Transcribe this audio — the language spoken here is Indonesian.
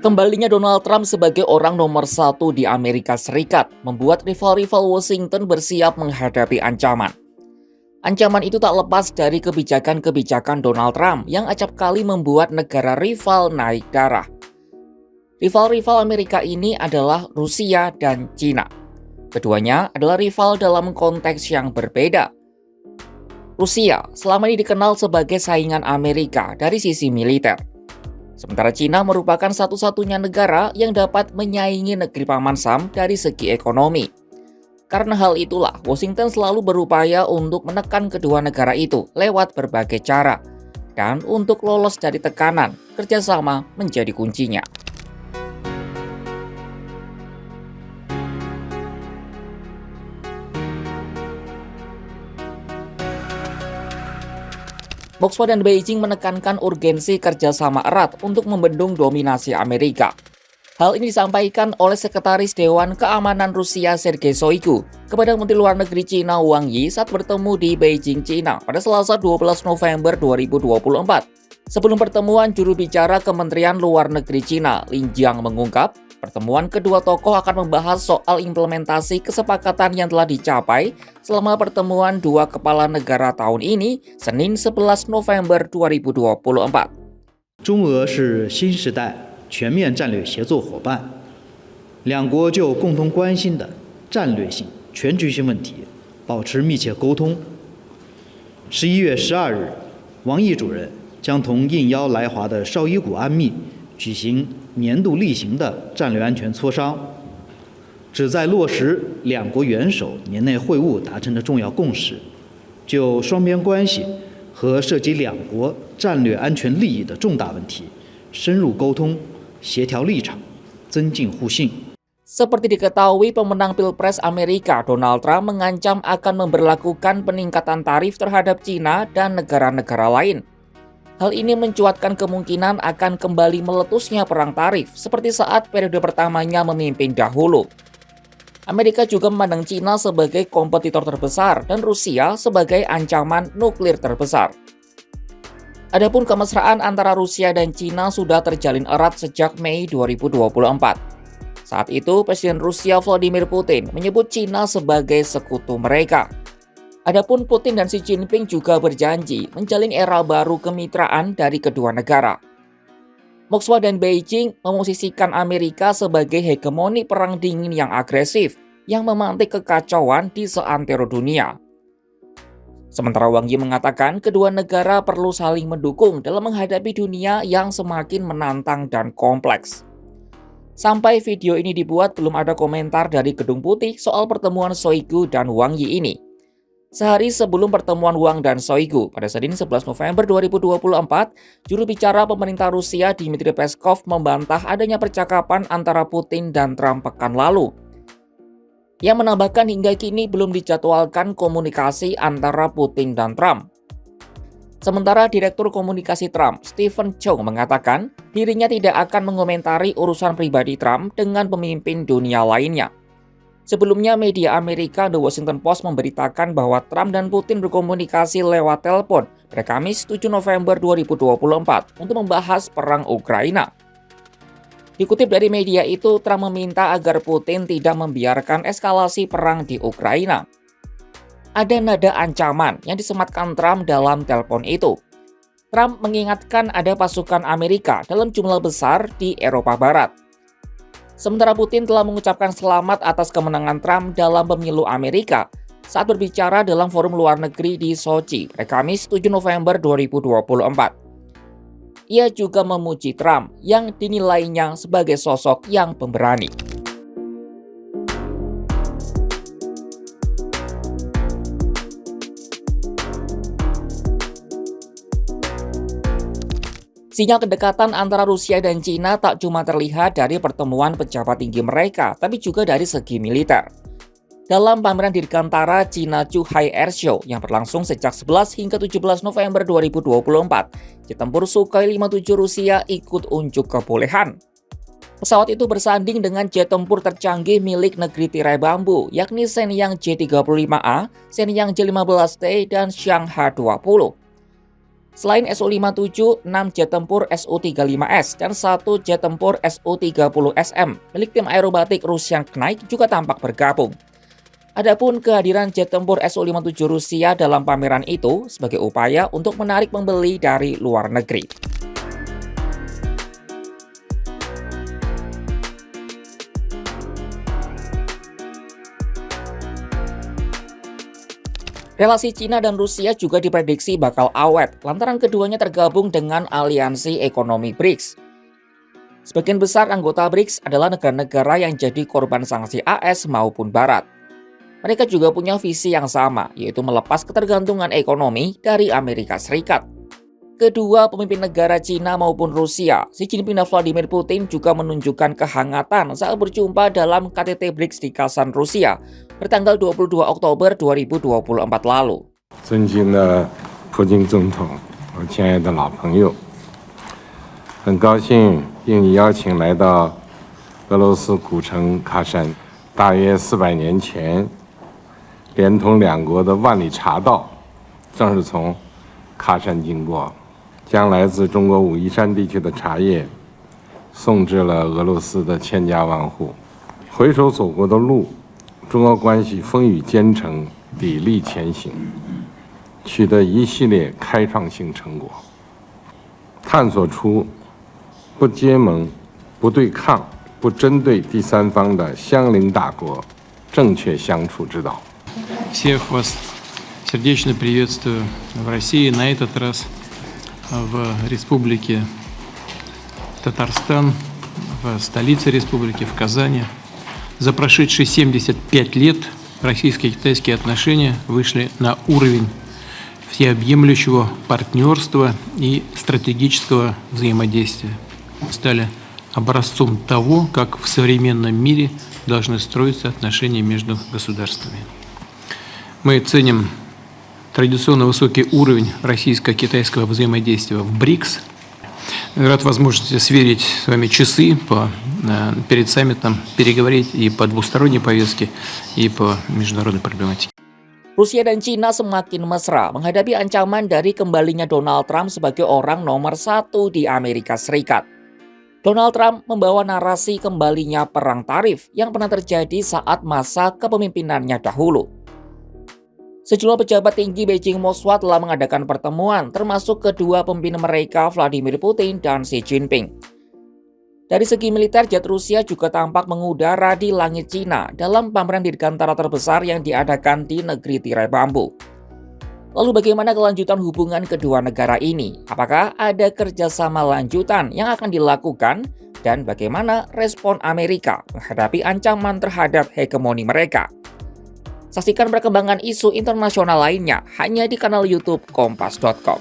Kembalinya Donald Trump sebagai orang nomor satu di Amerika Serikat membuat rival-rival Washington bersiap menghadapi ancaman. Ancaman itu tak lepas dari kebijakan-kebijakan Donald Trump yang acap kali membuat negara rival naik darah. Rival-rival Amerika ini adalah Rusia dan Cina. Keduanya adalah rival dalam konteks yang berbeda. Rusia selama ini dikenal sebagai saingan Amerika dari sisi militer. Sementara Cina merupakan satu-satunya negara yang dapat menyaingi negeri Paman Sam dari segi ekonomi. Karena hal itulah, Washington selalu berupaya untuk menekan kedua negara itu lewat berbagai cara. Dan untuk lolos dari tekanan, kerjasama menjadi kuncinya. Moskwa dan Beijing menekankan urgensi kerjasama erat untuk membendung dominasi Amerika. Hal ini disampaikan oleh Sekretaris Dewan Keamanan Rusia Sergei Shoigu kepada Menteri Luar Negeri Cina Wang Yi saat bertemu di Beijing, Cina pada Selasa 12 November 2024. Sebelum pertemuan, juru bicara Kementerian Luar Negeri Cina, Lin Jiang, mengungkap pertemuan kedua tokoh akan membahas soal implementasi kesepakatan yang telah dicapai selama pertemuan dua kepala negara tahun ini, Senin 11 November 2024. 中俄是新时代全面战略协作伙伴，两国就共同关心的战略性、全局性问题保持密切沟通。11月12日，王毅主任将同应邀来华的绍伊古安密举行年度例行的战略安全磋商，旨在落实两国元首年内会晤达成的重要共识，就双边关系和涉及两国战略安全利益的重大问题深入沟通、协调立场，增进互信。 Seperti diketahui, pemenang Pilpres Amerika Donald Trump mengancam akan memberlakukan peningkatan tarif terhadap Cina dan negara-negara lain. Hal ini mencuatkan kemungkinan akan kembali meletusnya perang tarif seperti saat periode pertamanya memimpin dahulu. Amerika juga memandang Cina sebagai kompetitor terbesar dan Rusia sebagai ancaman nuklir terbesar. Adapun kemesraan antara Rusia dan Cina sudah terjalin erat sejak Mei 2024. Saat itu, Presiden Rusia Vladimir Putin menyebut Cina sebagai sekutu mereka. Adapun Putin dan Xi Jinping juga berjanji menjalin era baru kemitraan dari kedua negara. Moskwa dan Beijing memosisikan Amerika sebagai hegemoni perang dingin yang agresif, yang memantik kekacauan di seantero dunia. Sementara Wang Yi mengatakan kedua negara perlu saling mendukung dalam menghadapi dunia yang semakin menantang dan kompleks. Sampai video ini dibuat, belum ada komentar dari Gedung Putih soal pertemuan Shoigu dan Wang Yi ini. Sehari sebelum pertemuan Wang dan Shoigu pada Senin 11 November 2024, juru bicara pemerintah Rusia Dmitry Peskov membantah adanya percakapan antara Putin dan Trump pekan lalu. Ia menambahkan hingga kini belum dijadwalkan komunikasi antara Putin dan Trump. Sementara Direktur Komunikasi Trump, Stephen Chung, mengatakan dirinya tidak akan mengomentari urusan pribadi Trump dengan pemimpin dunia lainnya. Sebelumnya, media Amerika The Washington Post memberitakan bahwa Trump dan Putin berkomunikasi lewat telepon pada Kamis 7 November 2024 untuk membahas perang Ukraina. Dikutip dari media itu, Trump meminta agar Putin tidak membiarkan eskalasi perang di Ukraina. Ada nada ancaman yang disematkan Trump dalam telepon itu. Trump mengingatkan ada pasukan Amerika dalam jumlah besar di Eropa Barat. Sementara Putin telah mengucapkan selamat atas kemenangan Trump dalam pemilu Amerika saat berbicara dalam forum luar negeri di Sochi pada Kamis 7 November 2024. Ia juga memuji Trump yang dinilainya sebagai sosok yang pemberani. Sinyal kedekatan antara Rusia dan Cina tak cuma terlihat dari pertemuan pejabat tinggi mereka, tapi juga dari segi militer. Dalam pameran dirgantara China Zhuhai Air Show yang berlangsung sejak 11 hingga 17 November 2024, jet tempur Sukhoi 57 Rusia ikut unjuk kebolehan. Pesawat itu bersanding dengan jet tempur tercanggih milik negeri tirai bambu, yakni Shenyang J-35A, Shenyang J-15T, dan Chang'e 20. Selain Su-57, 6 jet tempur Su-35S dan 1 jet tempur Su-30SM milik tim aerobatik Russian Knight juga tampak bergabung. Adapun kehadiran jet tempur Su-57 Rusia dalam pameran itu sebagai upaya untuk menarik pembeli dari luar negeri. Relasi Cina dan Rusia juga diprediksi bakal awet lantaran keduanya tergabung dengan aliansi ekonomi BRICS. Sebagian besar anggota BRICS adalah negara-negara yang jadi korban sanksi AS maupun Barat. Mereka juga punya visi yang sama, yaitu melepas ketergantungan ekonomi dari Amerika Serikat. Kedua pemimpin negara Cina maupun Rusia, Xi Jinping dan Vladimir Putin juga menunjukkan kehangatan saat berjumpa dalam KTT BRICS di Kasan, Rusia, bertanggal 22 Oktober 2024 lalu. 尊敬的普京总统和亲爱的老朋友，很高兴应你邀请来到俄罗斯古城喀山。大约400年前，连通两国的万里茶道正是从喀山经过，将来自中国武夷山地区的茶叶送至了俄罗斯的千家万户。回首走过的路，中俄关系风雨兼程，砥砺前行，取得一系列开创性成果，探索出不结盟、不对抗、不针对第三方的相邻大国正确相处之道。 Всех вас сердечно приветствую в России, на этот раз в Республике Татарстан, в столице республики, в Казани. За прошедшие 75 лет российско-китайские отношения вышли на уровень всеобъемлющего партнерства и стратегического взаимодействия. Стали образцом того, как в современном мире должны строиться отношения между государствами. Мы ценим традиционно высокий уровень российско-китайского взаимодействия в БРИКС. Рад возможности сверить с вами часы перед саммитом, переговорить и по двусторонней повестке, и по международной проблематике. Rusia dan Cina semakin mesra menghadapi ancaman dari kembalinya Donald Trump sebagai orang nomor 1 di Amerika Serikat. Donald Trump membawa narasi kembalinya perang tarif yang pernah terjadi saat masa kepemimpinannya dahulu. Sejumlah pejabat tinggi Beijing Moskwa telah mengadakan pertemuan, termasuk kedua pemimpin mereka Vladimir Putin dan Xi Jinping. Dari segi militer, jet Rusia juga tampak mengudara di langit Cina dalam pameran dirgantara terbesar yang diadakan di negeri tirai bambu. Lalu bagaimana kelanjutan hubungan kedua negara ini? Apakah ada kerjasama lanjutan yang akan dilakukan? Dan bagaimana respon Amerika menghadapi ancaman terhadap hegemoni mereka? Saksikan perkembangan isu internasional lainnya hanya di kanal YouTube Kompas.com.